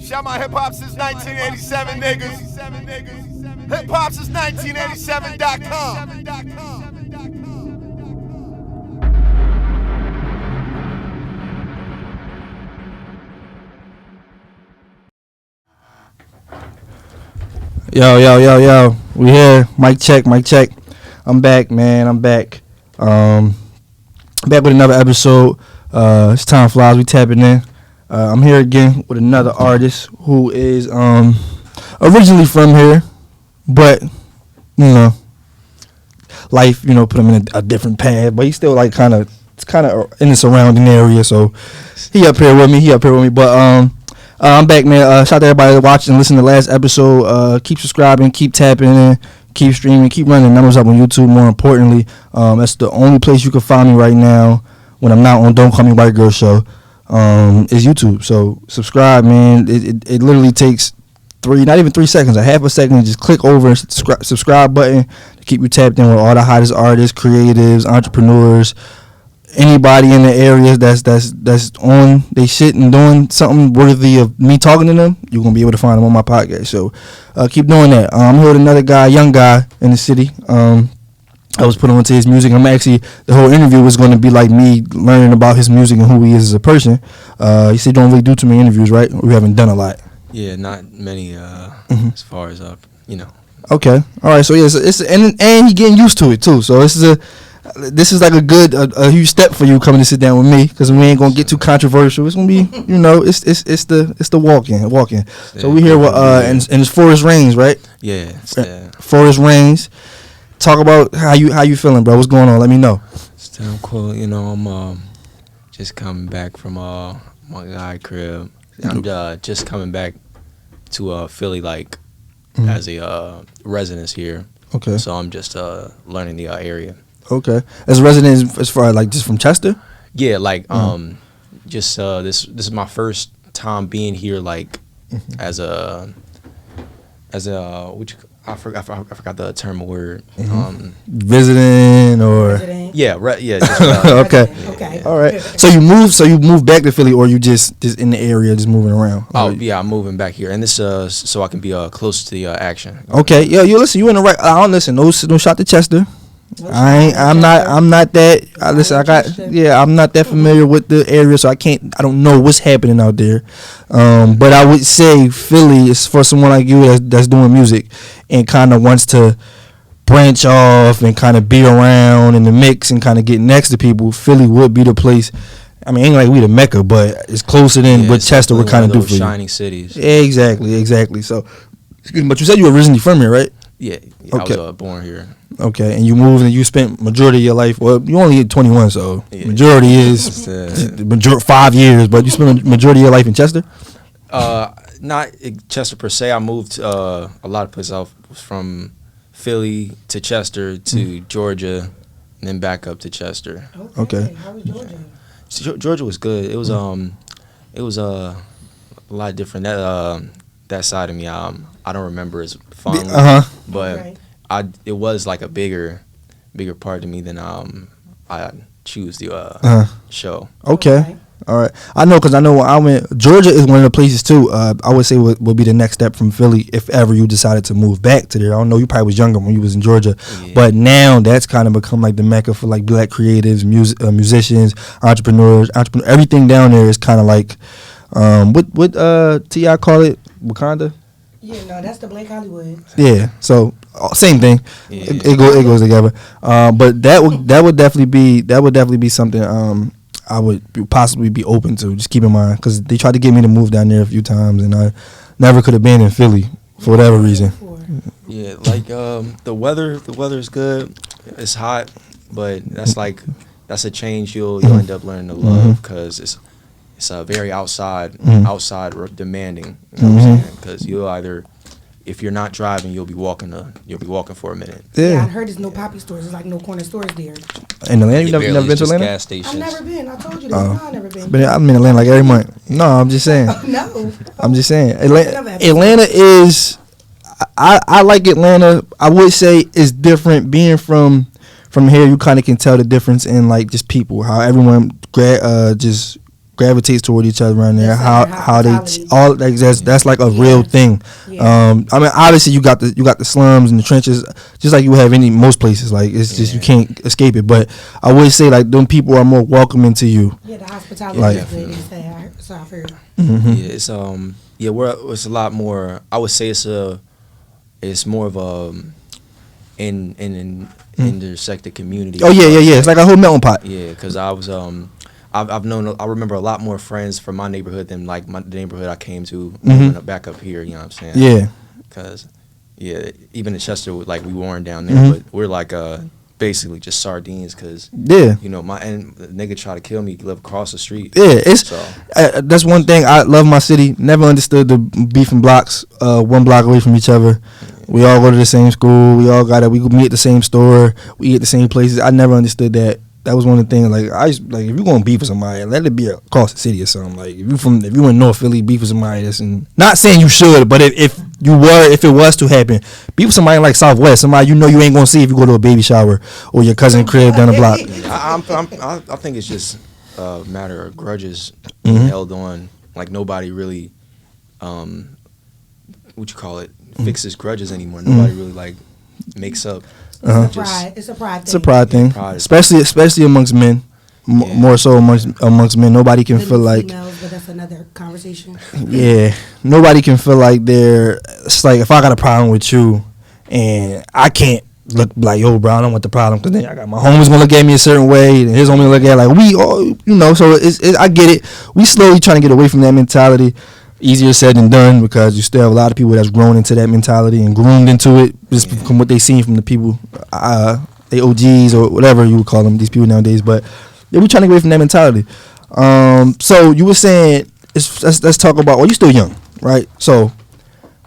Shout my hip hop since 1987, niggas. Hip hop since 1987.com. Yo. We here. Mic check. I'm back, man. I'm back. Back with another episode. It's time flies. We tapping in. I'm here again with another artist who is originally from here, but life put him in a different path. But he's still like kind of in the surrounding area. So he up here with me. But I'm back, man. Shout out to everybody watching and listening to the last episode. Keep subscribing, keep tapping in, keep streaming, keep running numbers up on YouTube. More importantly, that's the only place you can find me right now when I'm not on Don't Call Me White Girl show. Is YouTube. So subscribe, man. It literally takes not even 3 seconds, a half a second. Just click over and subscribe button to keep you tapped in with all the hottest artists, creatives, entrepreneurs. Anybody in the area that's on they shit and doing something worthy of me talking to them, you're gonna be able to find them on my podcast. So keep doing that. I'm here with another guy, young guy in the city. I was put on to his music. The whole interview was going to be like me learning about his music and who he is as a person. He said you don't really do too many interviews, right? We haven't done a lot. Yeah, not many as far as Okay, all right. So it's and he getting used to it too. So this is like a huge step for you coming to sit down with me, because we ain't gonna get too controversial. It's gonna be it's the walking. So we here with and it's Forrest Reigns, right? Yeah. Forrest Reigns. Talk about how you feeling, bro. What's going on? Let me know. Still cool. I'm just coming back from my guy crib. I'm just coming back to Philly as a resident here. Okay. So I'm just learning the area. Okay. As a resident, as far as just from Chester? Yeah, just this is my first time being here as a I forgot the term of word. Visiting or yeah, right, yeah. Okay. All right. So you moved back to Philly, or you just in the area, just moving around? Oh yeah, I'm moving back here, and this so I can be close to the action. Okay. Yeah. You listen. You in the right. I don't listen. No shot to Chester. I'm not that. I'm not that familiar with the area, so I don't know what's happening out there. But I would say Philly is for someone like you that's doing music and kind of wants to branch off and kind of be around in the mix and kind of get next to people. Philly would be the place. I mean, ain't like we the Mecca, but it's closer than what Chester would kind of do for you. Shining cities. Exactly. So, excuse me, but you said you were originally from here, right? Yeah. Okay. I was born here. Okay, and you moved and you spent majority of your life. Well, you only hit 21, so majority is 5 years. But you spent majority of your life in Chester. Not Chester per se. I moved a lot of places. I was from Philly to Chester to Georgia, and then back up to Chester. Okay. How was Georgia? Georgia was good. It was a lot different. That side of me, I don't remember as fondly, but. Right. It was like a bigger part to me than I choose the show. Okay. All right. I know because I know when I went, Georgia is one of the places too. I would say would be the next step from Philly if ever you decided to move back to there. I don't know. You probably was younger when you was in Georgia, but now that's kind of become like the Mecca for like black creatives, musicians, entrepreneurs. Everything down there is kind of like what T.I. call it, Wakanda. Yeah, no, that's the Blake Hollywood. Yeah, so same thing. Yeah. It goes together. But that would definitely be something I would possibly be open to. Just keep in mind, because they tried to get me to move down there a few times, and I never could have been in Philly for whatever reason. Yeah, the weather is good. It's hot, but that's a change you'll end up learning to love, because it's very outside demanding. You know what I'm saying? Because you'll either, if you're not driving, you'll be walking for a minute. Yeah, I heard there's no poppy stores. There's like no corner stores there. In Atlanta, you never been to Atlanta? Gas stations. I've never been. I told you that. I've never been. But I'm in Atlanta like every month. No, I'm just saying. No. I'm just saying. Atlanta is. I like Atlanta. I would say it's different. Being from here, you kind of can tell the difference in like just people, how everyone just gravitates toward each other around there. Yes, How sir. how they Hospitality. all that's like a real thing. Yeah. I mean, obviously you got the slums and the trenches, just like you have most places. Like it's just you can't escape it. But I would say like them people are more welcoming to you. Yeah, the hospitality Like- is good. It's that. So I've heard. Yeah, it's a lot more. I would say it's more of a intersected community. Oh yeah. It's like a whole melting pot. Yeah, because I was I remember a lot more friends from my neighborhood than like the neighborhood I came to moving up back up here. You know what I'm saying? Yeah. Because even in Chester, like we weren't down there, but we're like basically just sardines. Because Yeah. you know the nigga tried to kill me. Live across the street. Yeah, it's So that's one thing I love my city. Never understood the beef and blocks, one block away from each other. We all go to the same school. We meet at the same store. We eat at the same places. I never understood that. That was one of the things. Like if you're going to beef with somebody, let it be across the city or something. Like if you in North Philly, beef with somebody that's not saying you should, but if it was to happen, beef with somebody like Southwest, somebody you know you ain't gonna see if you go to a baby shower or your cousin crib down the block. I think it's just a matter of grudges being held on. Like nobody really, fixes grudges anymore. Nobody really like makes up. It's a pride thing. It's a pride thing, Pride. especially amongst men. More so amongst men. Nobody can feel like females, but that's another conversation. yeah, nobody can feel like it's like if I got a problem with you and I can't look like, yo, bro, I don't want the problem, because then I got my homies gonna look at me a certain way and his homie look at like we all, so I get it. We slowly trying to get away from that mentality. Easier said than done, because you still have a lot of people that's grown into that mentality and groomed into it just from what they seen from the people, they OGs or whatever you would call them, these people nowadays. But yeah, we trying to get away from that mentality. So you were saying, let's talk about, well, you're still young, right? So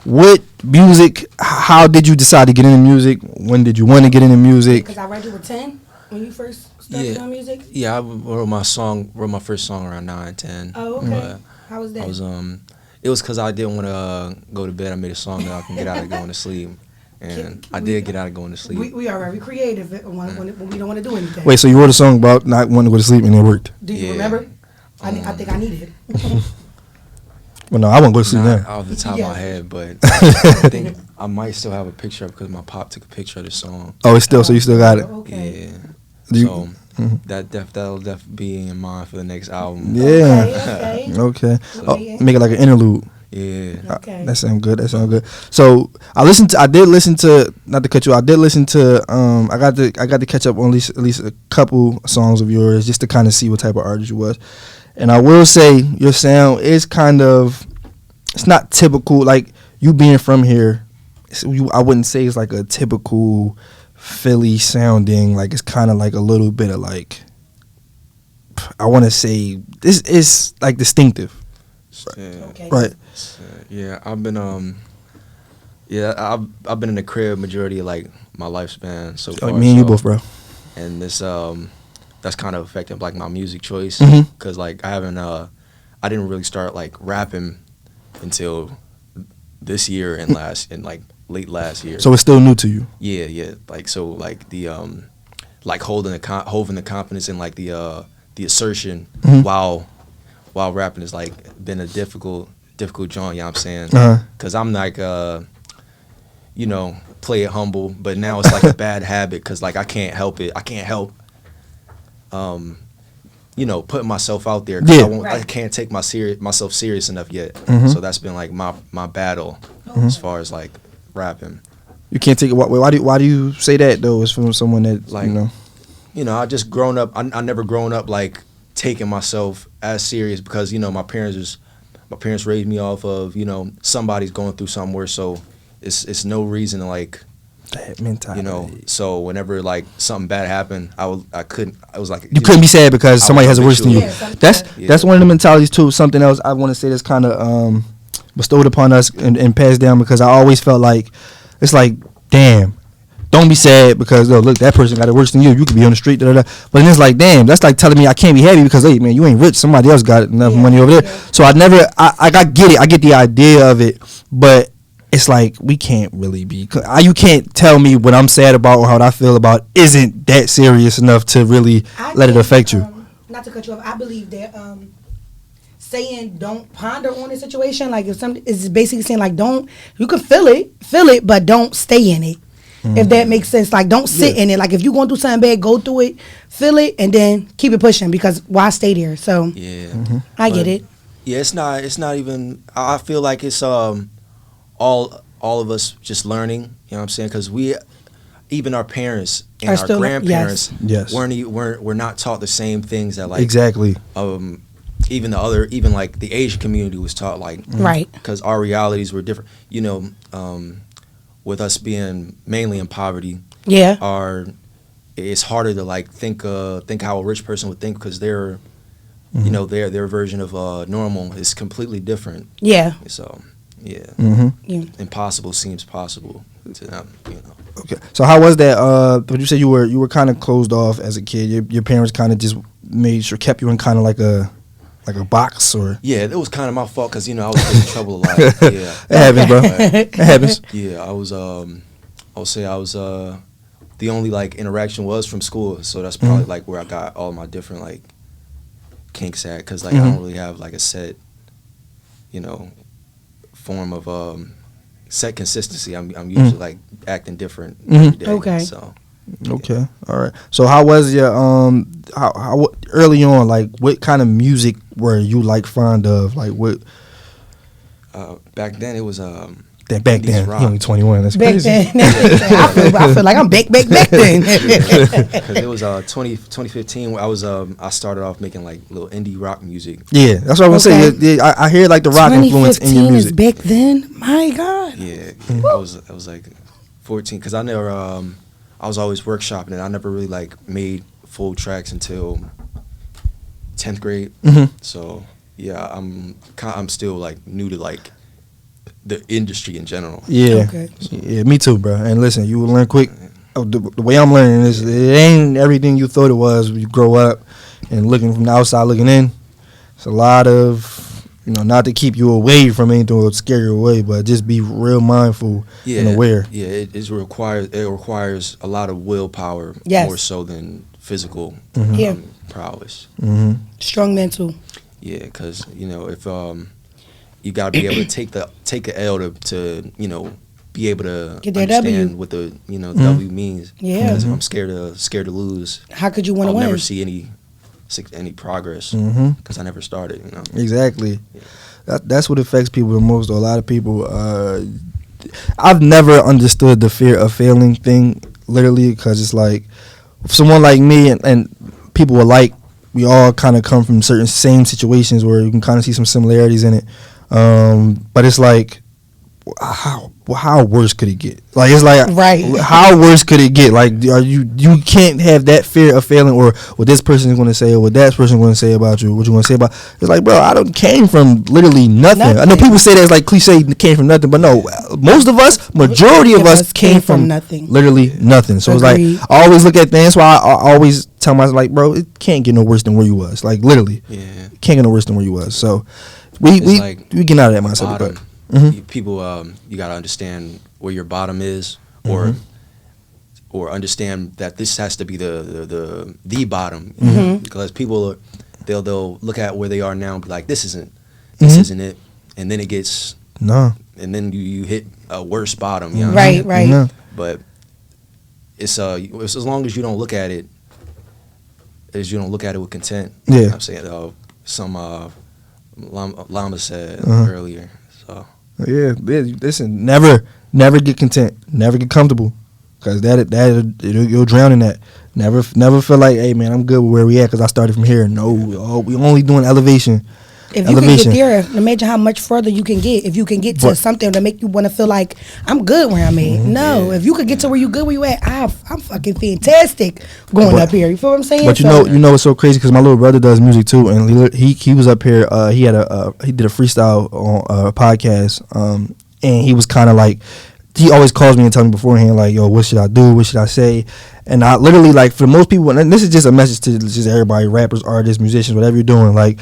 what music, how did you decide to get into music? When did you want to get into music? Because I read you were 10 when you first started doing music. Yeah, I wrote my first song around 9, 10. Oh, okay. How was that? It was because I didn't want to go to bed. I made a song that I can get out of going to sleep, and I did get out of going to sleep. We are very creative when we don't want to do anything. Wait, so you wrote a song about not wanting to go to sleep and it worked? Do you remember? I think I need it. Well, no, I won't go to sleep Not now. off the top of my head, but I think I might still have a picture of it because my pop took a picture of the song. Oh, it's still, so you still got it? Okay. Yeah. That'll definitely be in mind for the next album. Yeah. Okay. Make it like an interlude. Yeah. Okay. That sounds good. So I did listen to, not to cut you, I did listen to, I got to catch up on at least a couple songs of yours just to kind of see what type of artist you was. And I will say your sound is kind of, it's not typical, like you being from here, I wouldn't say it's like a typical Philly sounding, like it's kind of like a little bit of like, I want to say this is like distinctive. Okay. Right. Yeah, I've been I've been in the crib majority of like my lifespan so far. Me and you both, bro. And this that's kind of affected like my music choice, Mhm. because like I didn't really start like rapping until this year and late last year. So it's still new to you. Yeah. Like so, like the like holding the confidence and like the assertion Mhm. while rapping is like been a difficult joint. You know what I'm saying? Uh-huh. Because I'm like play it humble, but now it's like a bad habit because like I can't help it. I can't help putting myself out there. 'Cause Yeah. I can't take myself serious enough yet. Mhm. So that's been like my battle as far as like rapping. You can't take it. Why do you say that though? It's from someone that Like, I just grown up. I never grown up like taking myself as serious because my parents raised me off of somebody's going through something worse. So it's no reason to like that mentality. So whenever like something bad happened, I was like You couldn't be sad because somebody has it worse than you. Yeah, That's one of the mentalities too. Something else I want to say that's kind of bestowed upon us and passed down, because I always felt like it's like, damn, don't be sad because look, that person got it worse than you. You could be on the street, da, da, da. But then it's like, damn, that's like telling me I can't be happy because, hey man, you ain't rich. Somebody else got enough money over there. Yeah. So I get it. I get the idea of it, but it's like we can't really be. You can't tell me what I'm sad about or how I feel about isn't that serious enough to really let it affect you. Not to cut you off, I believe that saying don't ponder on the situation. Like if something is basically saying like you can feel it, but don't stay in it. If that makes sense, like don't sit in it. Like if you're going through something bad, go through it, feel it, and then keep it pushing. Because why stay there? So I get it. Yeah, it's not even. I feel like it's all of us just learning. You know what I'm saying? Because even our parents and our grandparents were not taught the same things that like exactly. Even like the Asian community was taught like right, because our realities were different. You know, with us being mainly in poverty, it's harder to like think how a rich person would think because their you know their version of normal is completely different. Yeah. So impossible seems possible to them. You know. Okay. So how was that? But you said you were kind of closed off as a kid. Your parents kind of just kept you in kind of like a box or. Yeah, it was kind of my fault because I was getting in trouble a lot. Yeah, it happens, bro. It happens. Yeah, I would say I was the only like interaction was from school, so that's probably like where I got all my different like kinks at because like I don't really have like a set, form of set consistency. I'm usually like acting different every day. Okay. So. Yeah. Okay. All right. So how was your how early on, like what kind of music were you like fond of? Like what back then it was back then rock. You only 21. That's back crazy. Then, I feel like I'm back then. Cuz it was 2015 I started off making like little indie rock music. Yeah, that's what I was gonna say. Yeah, I hear like the rock influence in your music. 2015 is back then. My God. Yeah. I was like 14 cuz I was always workshopping it. I never really like made full tracks until 10th grade. So yeah, I'm still like new to like the industry in general. Yeah, okay. Yeah, me too, bro. And listen, you will learn quick. The way I'm learning is it ain't everything you thought it was when you grow up and looking from the outside looking in. It's a lot of. Not to keep you away from anything or scare you away, but just be real mindful and aware. Yeah, it requires a lot of willpower more so than physical prowess. Strong mental. Yeah, because if you gotta be able to take an L to be able to understand what the W means. Yeah, because if I'm scared to lose, how could you want to win? I'll never see any progress because I never started. Exactly. Yeah. That's what affects people the most. A lot of people. I've never understood the fear of failing thing. Literally, because it's like someone like me and people alike. We all kind of come from certain same situations where you can kind of see some similarities in it. But it's like, how worse could it get? Like it's like, right? How worse could it get? Like, you can't have that fear of failing, or what this person is going to say, or what that person is going to say about you, what you going to say about. It's like, bro, I don't came from literally nothing. I know people say that's like cliche, came from nothing, but no, most of us, majority of us came from nothing, literally nothing. So Agreed. It's like I always look at things. That's why I always tell myself, like, bro, it can't get no worse than where you was. Like literally, it can't get no worse than where you was. So we get out of that mindset, but. People, you gotta understand where your bottom is, or understand that this has to be the bottom, because people they'll look at where they are now and be like, this isn't it, and then it gets and then you hit a worse bottom, you know what I mean? Right. No. But it's as long as you don't look at it with content. Yeah, you know what I'm saying some Llama said earlier. So. Yeah, listen, never get content, never get comfortable, because you'll drown in that. Never feel like, hey man, I'm good with where we at because I started from here. No, we only doing elevation. If you can get there, imagine how much further you can get. If you can get to something to make you want to feel like I'm good where I'm at. No, if you could get to where you good where you at, I'm fucking fantastic going up here. You feel what I'm saying? But you know it's so crazy because my little brother does music too, and he was up here. He did a freestyle on a podcast, and he was kind of like, he always calls me and tells me beforehand like, yo, what should I do? What should I say? And I literally, like, for most people, and this is just a message to just everybody, rappers, artists, musicians, whatever you're doing, like.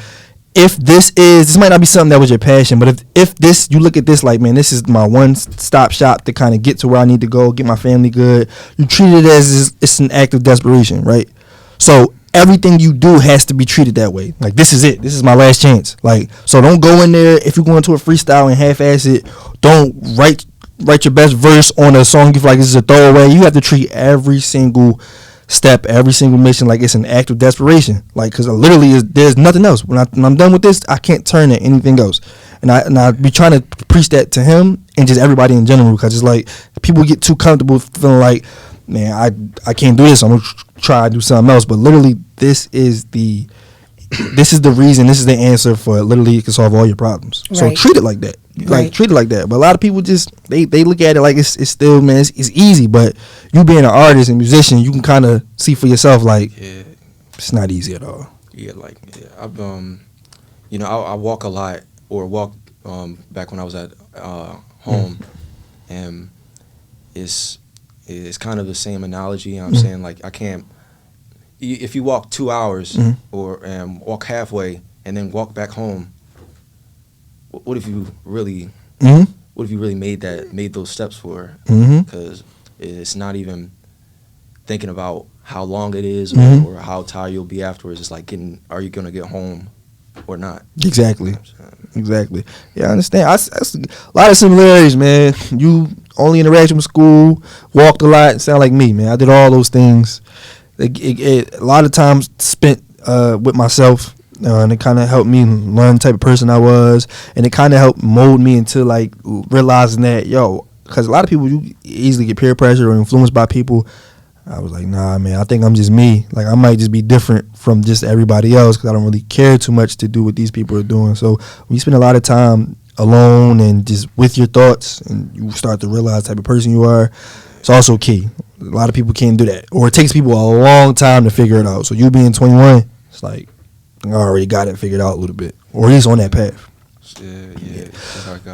If this might not be something that was your passion, but if this, you look at this like, man, this is my one-stop shop to kind of get to where I need to go, get my family good. You treat it as it's an act of desperation, right? So everything you do has to be treated that way. Like, this is it. This is my last chance. Like, so don't go in there if you go into a freestyle and half-ass it. Don't write your best verse on a song you feel like this is a throwaway. You have to treat every single step, every single mission like it's an act of desperation. Like, because literally there's nothing else. When I'm done with this, I can't turn to anything else. And I be trying to preach that to him and just everybody in general, because it's like people get too comfortable feeling like, man, I can't do this. I'm gonna try to do something else. But literally, this is the reason. This is the answer for literally it can solve all your problems. Right. So treat it like that. Like, treat it like that. But a lot of people just they look at it like it's still, man, it's easy. But you being an artist and musician, you can kind of see for yourself like it's not easy at all. Yeah, like I've I walk a lot, or walk back when I was at home, and it's kind of the same analogy. You know what I'm saying? Like, I can't. If you walk 2 hours or walk halfway and then walk back home, what if you really made those steps for? Because it's not even thinking about how long it is or how tired you'll be afterwards. It's like are you gonna get home or not? Exactly. Yeah, I understand. I a lot of similarities, man. You only interacted with school, walked a lot, sound like me, man. I did all those things. A lot of times spent with myself, and it kind of helped me learn the type of person I was, and it kind of helped mold me into like realizing that, because a lot of people, you easily get peer pressure or influenced by people. I was like, nah, man, I think I'm just me. Like, I might just be different from just everybody else because I don't really care too much to do what these people are doing. So when you spend a lot of time alone and just with your thoughts, and you start to realize the type of person you are, it's also key. A lot of people can't do that, or it takes people a long time to figure it out. So you being 21, it's like I already got it figured out a little bit, or at least on that path. Yeah. It's like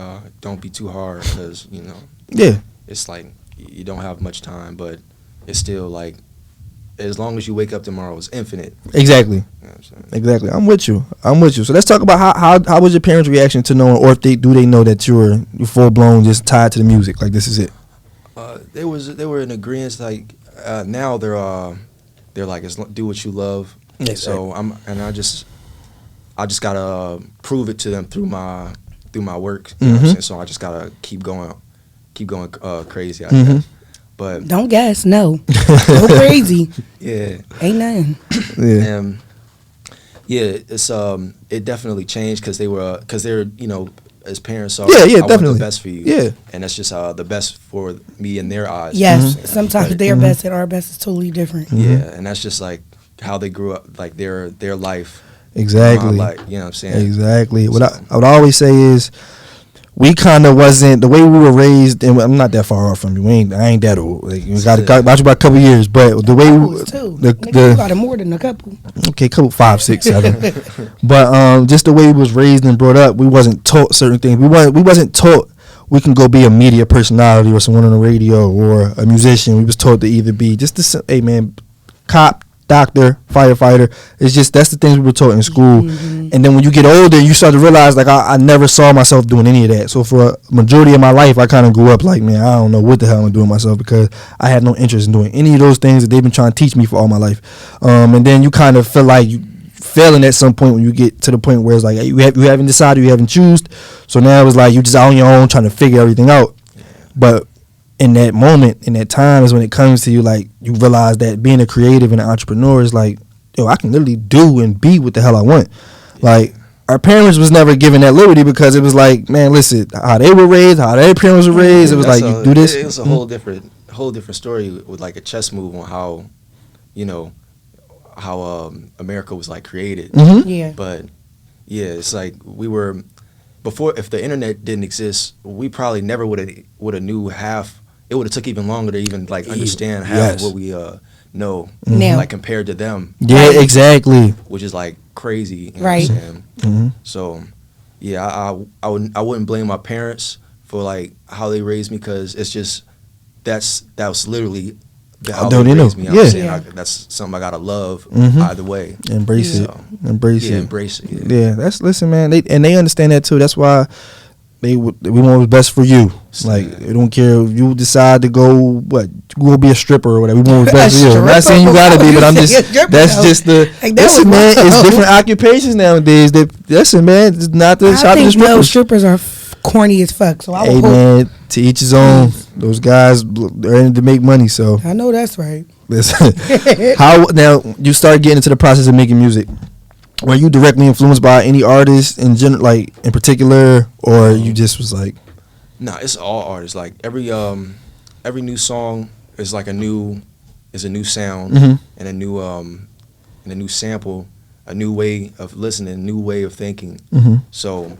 don't be too hard, because it's like you don't have much time, but it's still like as long as you wake up tomorrow, it's infinite. Exactly. You know what I'm saying? Exactly. I'm with you. So let's talk about how was your parents' reaction to knowing, or if they know that you're full blown just tied to the music, like this is it. They were in agreement. Like now they're like, do what you love. Exactly. So I just gotta prove it to them through my work. You know what I'm saying? So I just gotta keep going crazy. I guess. But don't guess. No, go crazy. Yeah, ain't nothing. It's it definitely changed because they're as parents are. Yeah, I definitely. want the best for you. Yeah, and that's just the best for me in their eyes. Yes, sometimes their best and our best is totally different. Yeah, and that's just like how they grew up, like their life. Exactly. My life, you know what I'm saying? Exactly. What I would always say is, we kind of wasn't the way we were raised, and I'm not that far off from you. I ain't that old. Like, we got about you about a couple years, but the way you got more than a couple. Okay, couple 5, 6, 7. But just the way we was raised and brought up, we wasn't taught certain things. We wasn't taught we can go be a media personality or someone on the radio or a musician. We was taught to either be hey man, cop, doctor, firefighter. It's just that's the things we were taught in school. And then when you get older, you start to realize like I never saw myself doing any of that. So for a majority of my life, I kind of grew up like, man, I don't know what the hell I'm doing myself, because I had no interest in doing any of those things that they've been trying to teach me for all my life. And then you kind of feel like you failing at some point when you get to the point where it's like you haven't decided, you haven't chosen. So now it's like you just out on your own trying to figure everything out. But in that moment, in that time, is when it comes to you, like, you realize that being a creative and an entrepreneur is like, I can literally do and be what the hell I want. Like, our parents was never given that liberty, because it was like, man, listen, how they were raised, how their parents were raised, it was like, you do this. It was a whole different story with like a chess move on how, how America was like created. Yeah. But yeah, it's like we were before. If the internet didn't exist, we probably never would have knew half. It would have took even longer to even like understand half of what we know, like compared to them. Yeah, exactly. Which is like crazy, right? What I'm saying? So, yeah, I wouldn't blame my parents for like how they raised me, because it's just that was literally how they raised me. That's something I gotta love either way. Embrace it. Embrace it. Yeah, listen, man. They understand that too. That's why we want what's best for you. Like, we don't care if you decide to go be a stripper or whatever. We want what's best for you. I'm not saying you gotta be, but I'm just just the listen, man. It's different occupations nowadays. Listen, man, it's not the shop I think strippers. strippers are corny as fuck. So I would hope. Man, to each his own. Those guys, they're in it to make money. So I know that's right. listen, how now you start getting into the process of making music? Were you directly influenced by any artist in general, like in particular, or you just was like? Nah, it's all artists. Like every new song is like a new sound and a new sample, a new way of listening, a new way of thinking. So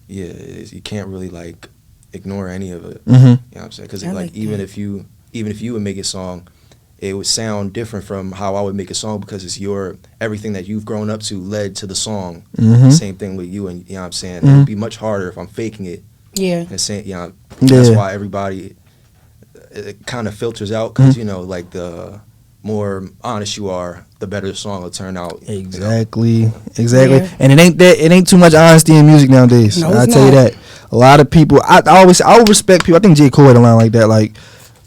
yeah, you can't really like ignore any of it. You know what I'm saying? Because like even if you would make a song, it would sound different from how I would make a song because it's everything that you've grown up to led to the song. Same thing with you, and you know what I'm saying? It would be much harder if I'm faking it. Yeah. And saying, that's why everybody, it kind of filters out because, like the more honest you are, the better the song will turn out. Exactly. Yeah. And it ain't too much honesty in music nowadays. No, I'll tell you that. A lot of people, I would respect people. I think J. Cole had a line like that, like,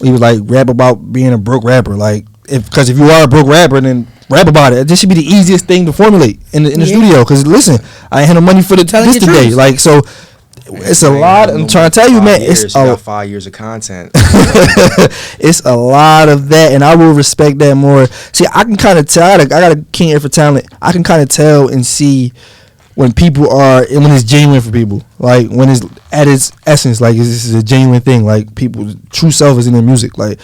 he was like, rap about being a broke rapper. Like, because if you are a broke rapper, then rap about it. This should be the easiest thing to formulate in the studio. Because listen, I ain't had no money for this today. Like, so it's a lot. I'm trying to tell you, man. It's got 5 years of content. It's a lot of that, and I will respect that more. See, I can kind of tell. I got a keen ear for talent. I can kind of tell and see when people are, and when it's genuine for people, like when it's at its essence, like this is a genuine thing, like people's true self is in their music, like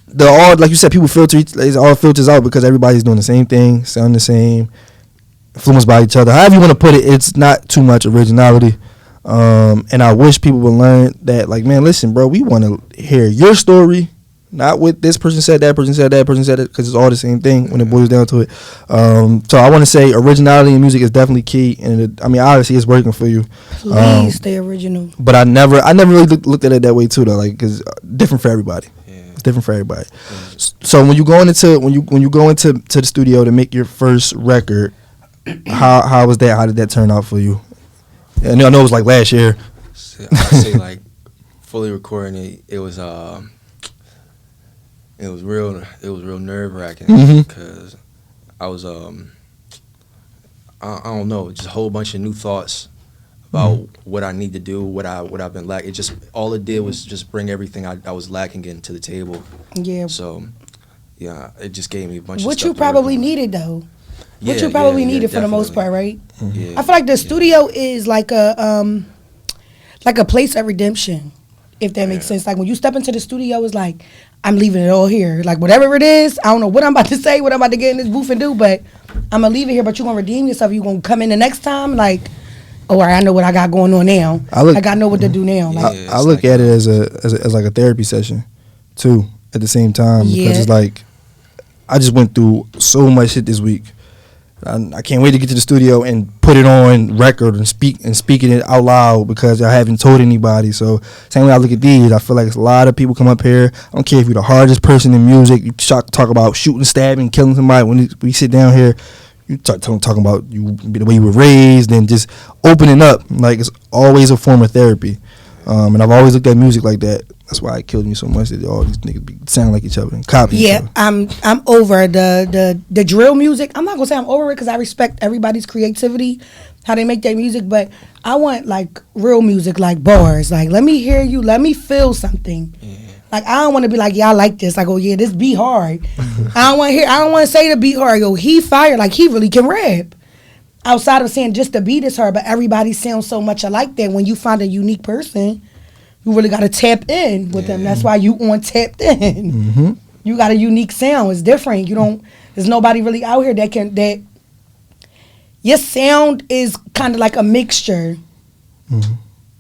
like you said, people filter, it all filters out because everybody's doing the same thing, sound the same, influenced by each other. However you want to put it, it's not too much originality, and I wish people would learn that, like, man, listen, bro, we want to hear your story. Not what this person said, that person said, that person said it, because it's all the same thing when it boils down to it. So I want to say originality in music is definitely key, and obviously it's working for you. Please stay original. But I never really looked at it that way too, though, like, because different for everybody. Yeah. It's different for everybody. So when you go into the studio to make your first record, how was that? How did that turn out for you? And I know it was like last year. I'd say like fully recording it was It was real nerve-wracking because I was I don't know, just a whole bunch of new thoughts about what I need to do, what I've been lacking. It just all it did was just bring everything I was lacking into the table. Yeah. So yeah, it just gave me a bunch of stuff. What you probably needed though. What you probably needed for the most part, right? Yeah. I feel like the studio is like a place of redemption, if that makes sense. Like when you step into the studio, it's like, I'm leaving it all here. Like whatever it is, I don't know what I'm about to say, what I'm about to get in this booth and do, but I'm going to leave it here, but you're going to redeem yourself. You're going to come in the next time like, all right, I know what I got going on now. I got to know what to do now. Like, I look at it as like a therapy session too at the same time because it's like, I just went through so much shit this week. I can't wait to get to the studio and put it on record and speaking it out loud because I haven't told anybody. So same way I look at these, I feel like it's a lot of people come up here. I don't care if you're the hardest person in music. You talk about shooting, stabbing, killing somebody. When we sit down here, you talking about the way you were raised and just opening up. Like it's always a form of therapy. And I've always looked at music like that. That's why it killed me so much that all these niggas sound like each other and copy each other. I'm over the drill music. I'm not gonna say I'm over it because I respect everybody's creativity, how they make their music, but I want like real music, like bars. Like let me hear you, let me feel something. Yeah. Like I don't want to be like, yeah, I like this. Like, oh yeah, this beat hard. I don't want to say the beat hard. Yo, he fired. Like he really can rap. Outside of saying just the beat is hard, but everybody sounds so much alike that when you find a unique person, you really got to tap in with them. That's why you on tapped in. You got a unique sound. It's different. There's nobody really out here that your sound is kind of like a mixture.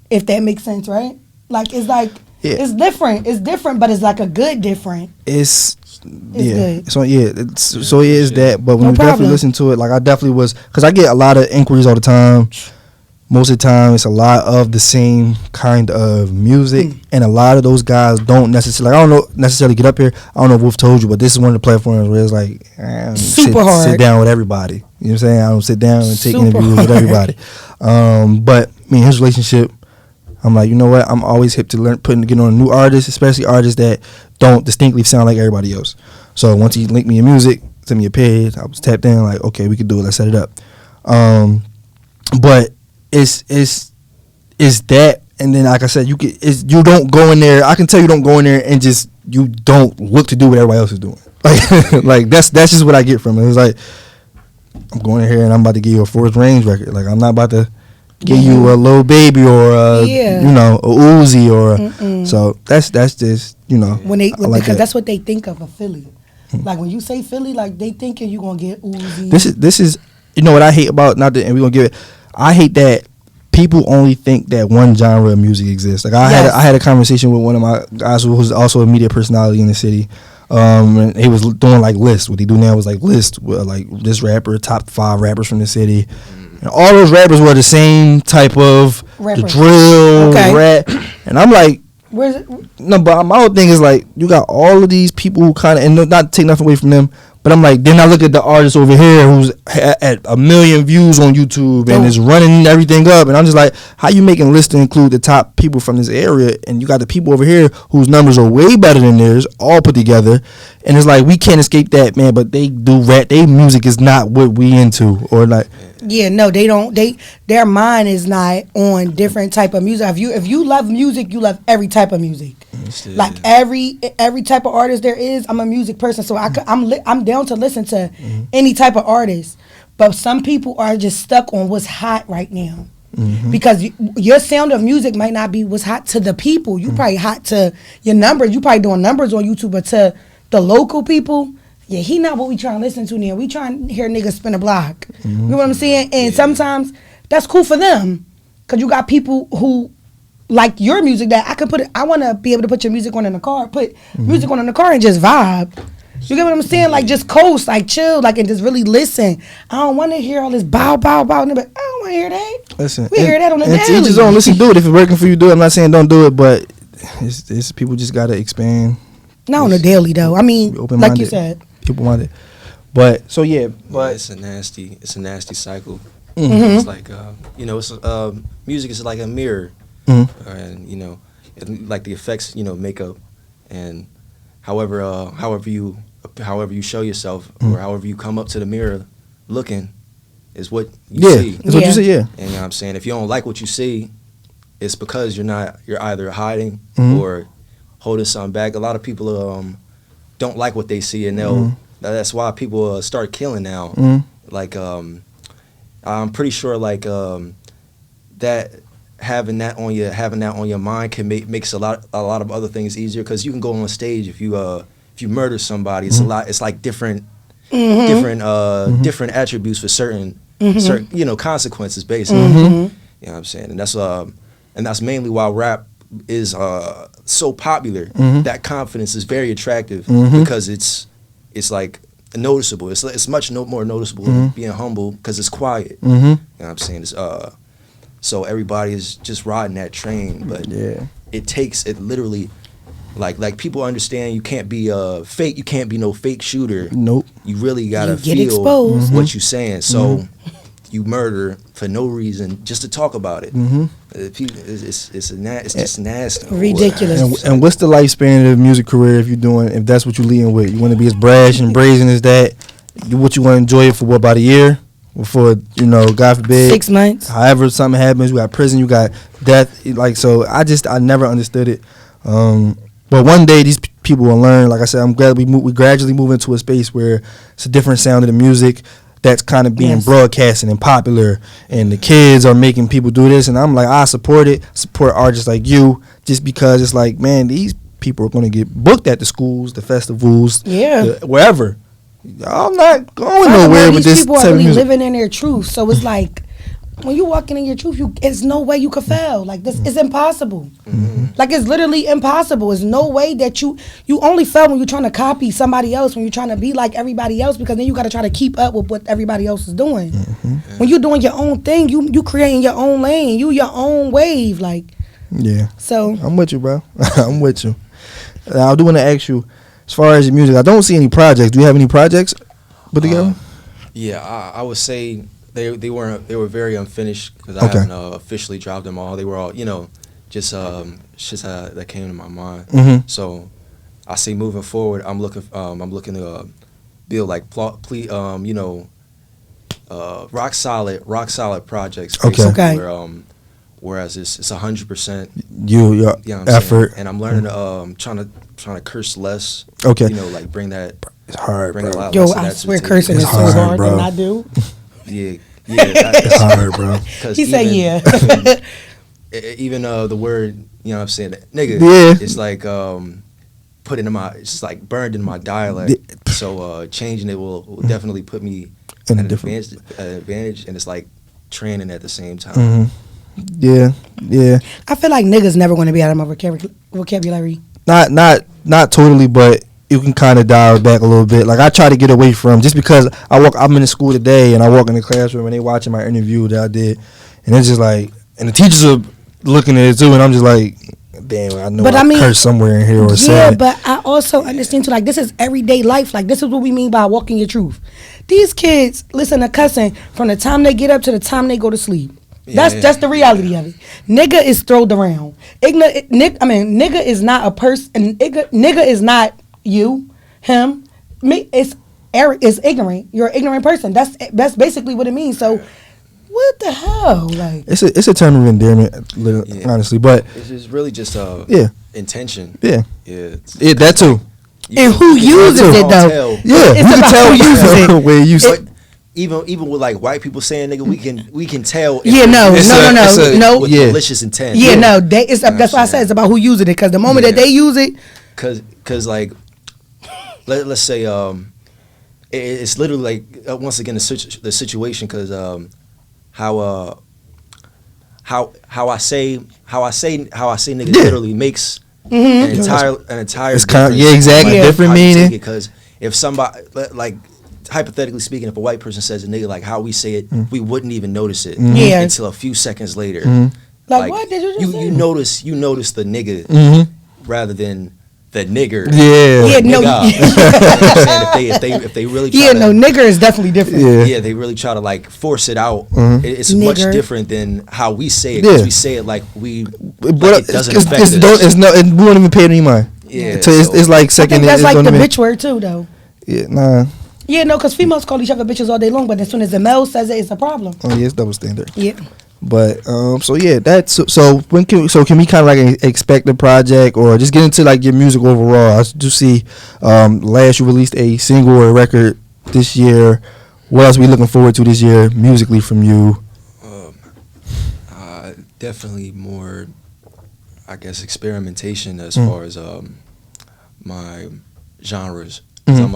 If that makes sense, right? Like it's like it's different. It's different, but it's like a good different. It's good. So it is that. But when you definitely listen to it, like I definitely was, because I get a lot of inquiries all the time. Most of the time, it's a lot of the same kind of music, and a lot of those guys don't necessarily. I don't necessarily get up here. I don't know if Wolf told you, but this is one of the platforms where it's like hard. Sit down with everybody. You know what I'm saying? I don't sit down and take interviews with everybody. But I mean, his relationship, I'm like, you know what? I'm always hip to get on a new artist, especially artists that don't distinctly sound like everybody else. So once he linked me in music, sent me a page, I was tapped in, like, okay, we could do it. Let's set it up. But it's that, and then like I said, you don't go in there. I can tell you don't go in there and just you don't look to do what everybody else is doing. Like that's just what I get from it. It's like I'm going in here and I'm about to give you a Forrest Reigns record. Like I'm not about to give you a Lil Baby or a Uzi or so that's just when they like because that's what they think of Philly. Like when you say Philly, like they thinking you gonna get Uzi. This is what I hate about and we gonna give it. I hate that people only think that one genre of music exists. Like I had a conversation with one of my guys who was also a media personality in the city. And he was doing like lists. What he do now was like list with like this rapper, top 5 rappers from the city. And all those rappers were the same type of the drill rap. And I'm like, where's it? No, but my whole thing is like you got all of these people who kind of, and not take nothing away from them, but I'm like, then I look at the artist over here who's at 1 million views on YouTube and is running everything up, and I'm just like, how you making lists to include the top people from this area, and you got the people over here whose numbers are way better than theirs, all put together, and it's like we can't escape that, man. But they do rap. Their music is not what we into, or like. Yeah, no, they don't. Their mind is not on different type of music. If you love music, you love every type of music. Like every type of artist there is. I'm a music person, so I'm down to listen to any type of artist. But some people are just stuck on what's hot right now. Because your sound of music might not be what's hot to the people. You probably hot to your numbers. You probably doing numbers on YouTube, but to the local people. Yeah, he not what we trying to listen to now. We trying to hear niggas spin a block. You know what I'm saying? And sometimes that's cool for them. Because you got people who like your music that I could put it, I want to be able to put your music on in the car, put music on in the car and just vibe. You get what I'm saying? Like just coast, like chill, like and just really listen. I don't want to hear all this bow, bow, bow. And I don't want to hear that. Listen. We hear that on the daily. It's just on. Listen, do it. If it's working for you, do it. I'm not saying don't do it, but it's people just got to expand. Not on the daily though. I mean, like you said. People want it, but so but it's a nasty cycle. It's like it's music is like a mirror, and like the effects, makeup, and however you show yourself or however you come up to the mirror looking is what you see. That's what you see. Yeah, and I'm saying if you don't like what you see, it's because you're either hiding or holding something back. A lot of people don't like what they see, and that's why people start killing now. Like I'm pretty sure like that having that on your mind can makes a lot of other things easier, because you can go on stage if you murder somebody. It's a lot. It's like different attributes for certain consequences basically. You know what I'm saying? And that's mainly why rap is so popular. That confidence is very attractive because it's like noticeable. It's much more noticeable than being humble because it's quiet. You know what I'm saying? It's, so everybody is just riding that train, but it literally like people understand you can't be fake. You can't be no fake shooter. Nope. You really gotta get feel exposed. what you're saying. So you murder for no reason just to talk about it. It's just nasty, ridiculous. And what's the lifespan of a music career if that's what you're leading with? You want to be as brash and brazen as that? What you want to enjoy it for? What, about a year? Or for God forbid 6 months. However something happens, you got prison, you got death. Like so, I never understood it. But one day these people will learn. Like I said, I'm glad we gradually move into a space where it's a different sound of the music that's kind of being broadcasted and popular, and the kids are making people do this, and I'm like, I support it. Support artists like you, just because it's like, man, these people are going to get booked at the schools, the festivals, wherever. I'm not going nowhere with this. These people are really living in their truth, so it's like when you walking in your truth, it's no way you could fail. Like this is impossible. Like it's literally impossible. There's no way that you only fail when you're trying to copy somebody else, when you're trying to be like everybody else, because then you got to try to keep up with what everybody else is doing. When you're doing your own thing, you creating your own lane, your own wave. Like So I'm with you, bro. I'm with you. I do want to ask you, as far as your music, I don't see any projects. Do you have any projects put together? I would say. They were very unfinished because I haven't officially dropped them all. They were all just that came to my mind. Mhm. So I say moving forward, I'm looking to build like rock solid projects. Okay. basically, Okay. Whereas it's 100%. Your You know what I'm effort. saying? And I'm learning trying to curse less. Okay. You know, like bring that. It's hard, Bring a bro. lot Yo, less of I that to swear the cursing table. is so hard, hard, bro. and I do. Yeah. It's hard, bro. He said, yeah. Even the word, you know what I'm saying, nigga, Yeah. it's like put into my, it's like burned in my dialect. So changing it will definitely put me In a at an different- advantage, and it's like training at the same time. Mhm. Yeah, yeah. I feel like niggas never going to be out of my vocabulary. Not totally, but you can kind of dial it back a little bit. Like I try to get away from, just because I'm in the school today and I walk in the classroom and they watching my interview that I did, and it's just like, and the teachers are looking at it too, and I'm just like, damn, I know But I I mean, cursed somewhere in here or Yeah, something. but I also understand too, like, this is everyday life. Like, this is what we mean by walking your truth. These kids listen to cussing from the time they get up to the time they go to sleep. That's the reality of it. Nigga is thrown around. Nigga is not a person. Nigga is not you, him. Me, it's ignorant. You're an ignorant person. That's basically what it means. So, what the hell? Like, It's a term of endearment, honestly, but It's just really just yeah. intention. Yeah, Yeah. yeah, that too. and who uses it though? Yeah, It's you about can who uses tell it. where you use But it. even with like white people saying nigga, we can tell. if Yeah, no, it's no. with Yeah. malicious intent. Yeah, no. That's why I said it's about who uses it. Because the moment that they use it, Cause like, let's say it's literally like once again the situation, cause how I say nigga literally makes an entire It's difference. exactly, Like, different how you take meaning. it, cause if somebody like hypothetically speaking, if a white person says a nigga, like how we say it, we wouldn't even notice it Yeah. until a few seconds later. Like, what did you just say? You notice the nigga rather than the nigger. Yeah. Yeah, no. Nigga. You know what I'm saying? If they really try yeah, to, no. Nigger is definitely different. Yeah. yeah, they really try to like force it out. It's Nigger. much different than how we say it, because Yeah. we say it like But it doesn't affect us. we won't even pay it any mind. Yeah, So it's like I second. think that's it's like don't the even- bitch word too, though. Yeah, nah. Yeah, no, because females call each other bitches all day long, but as soon as a male says it, it's a problem. Oh yeah, it's double standard. Yeah. But so yeah, that's so can we kind of like expect the project or just get into like your music overall? I do see last you released a single or a record this year. What else are we looking forward to this year musically from you? Definitely more, I guess, experimentation as far as my genres. 'Cause I'm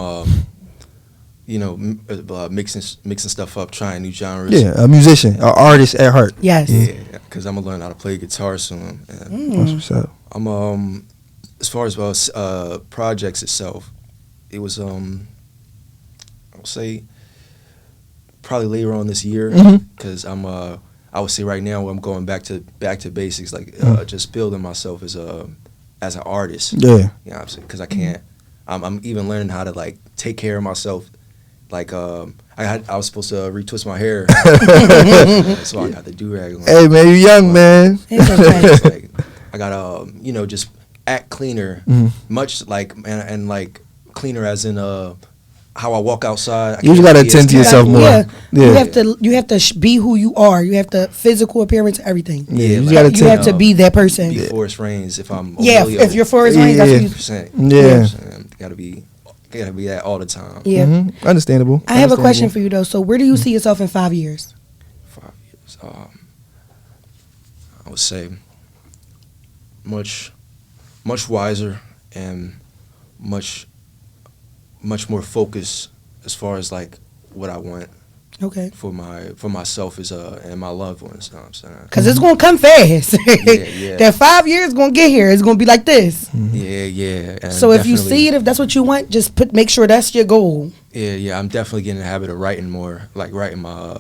mixing stuff up, trying new genres. Yeah, a musician, an artist at heart. Yes. Yeah, because I'm gonna learn how to play guitar soon. And That's what's up. I'm as far as projects itself, it was I would say probably later on this year, because I would say right now I'm going back to basics, like just building myself as an artist. Yeah. You know what I'm saying? Because I can't. I'm even learning how to like take care of myself. Like I was supposed to retwist my hair, so I got the do-rag on. Hey man, you young man. It's okay. It's like, I gotta just act cleaner, much like and like cleaner as in how I walk outside. You just gotta attend to yourself more. Yeah. Yeah. You have to be who you are. You have to physical appearance, everything. Yeah, you like, gotta You have to be that person. Be Forrest Reigns if I'm Yeah, Emilio, if you're Forrest Reigns, that's what you. 100%. Yeah. You know what I'm saying? Gotta be that all the time. Yeah. Understandable. I have a question for you though. So where do you see yourself in 5 years? 5 years. I would say much wiser and much more focused as far as like what I want Okay. for myself is and my loved ones. You know what I'm saying? Because it's going to come fast. Yeah. That 5 years going to get here. It's going to be like this. Yeah. And So if you definitely- see it, if that's what you want, just make sure that's your goal. Yeah. I'm definitely getting in the habit of writing more, like writing my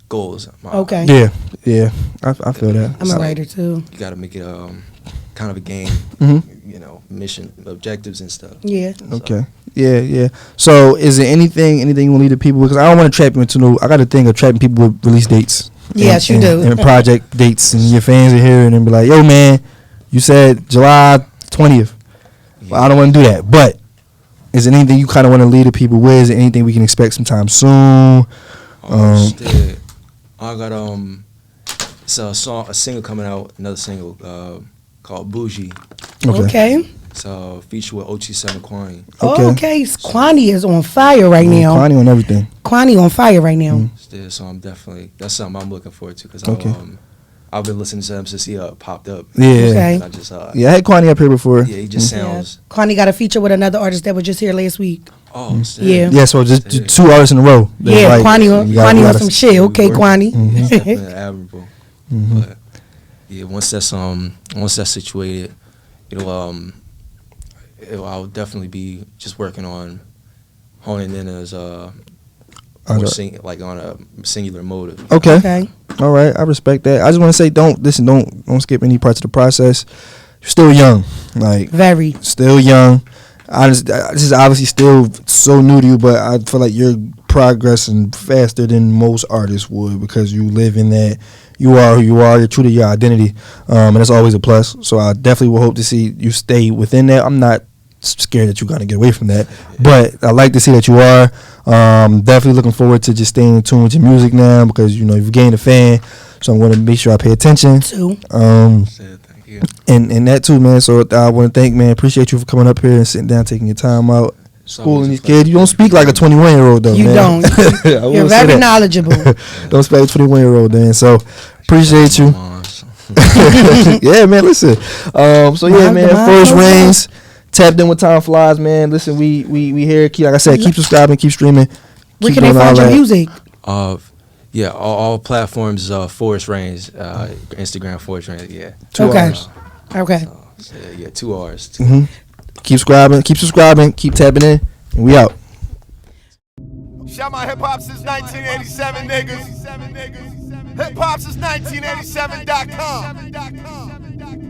goals. Okay. Yeah. I feel that. I'm a writer too. You got to make it kind of a game. Mission, objectives, and stuff. Yeah. Okay. Yeah. So, is there anything you want to leave the people? Because I don't want to trap you into no. I got a thing of trapping people with release dates. Yes, you do. And project dates, and your fans are here, and then be like, "Yo, man, You said July 20th. Well, I don't want to do that. But is there anything you kind of want to lead the people with? Is there anything we can expect sometime soon? Shit. I got it's a single coming out, another single called Bougie. Okay. It's a feature with OT7 Kwani. Okay. Kwani is on fire right now. Kwani on everything. Kwani on fire right now. So that's something I'm looking forward to because Okay. I've been listening to him since he popped up. Yeah. Okay. I just I had Kwani up here before. yeah, he just sounds. Kwani got a feature with another artist that was just here last week. Oh, Yeah. Yeah, so just 2 artists in a row. Yeah, Like, Kwani you gotta- on some shit. Okay, Kwani. It's definitely admirable. But yeah, once that's situated, I'll definitely be just working on honing in as on a singular motive. Okay. Okay. All right. I respect that. I just want to say, don't skip any parts of the process. You're still young, like Very. still young. This is obviously still so new to you, but I feel like you're progressing faster than most artists would because you live in that. You are who you are. You're true to your identity, and that's always a plus. So I definitely will hope to see you stay within that. I'm not scared that you're gonna get away from that, but I like to see that you are. Definitely looking forward to just staying in tune with your music now because you've gained a fan. So I'm going to make sure I pay attention. Too. Thank you. And that too, man. So I want to thank, man. Appreciate you for coming up here and sitting down, taking your time out, schooling these kids. You don't speak like a 21-year-old though. You man. don't. I will You're say very that. knowledgeable. Don't speak like a 21-year-old, man. So appreciate you. Yeah, man. Listen. So yeah, man. Forrest Reigns. Tapped in with Time Flies, man. Listen, we here. Like I said, keep subscribing, keep streaming. Where keep can they doing find all your that. music? Yeah, all platforms. Forrest Reigns, Instagram Forrest Reigns. Yeah. Two Okay. R's. Okay. So, yeah, 2 R's. Keep subscribing, keep tapping in, and we out. Shout my hip hop since 1987, niggas. Hip hop since 1987.com.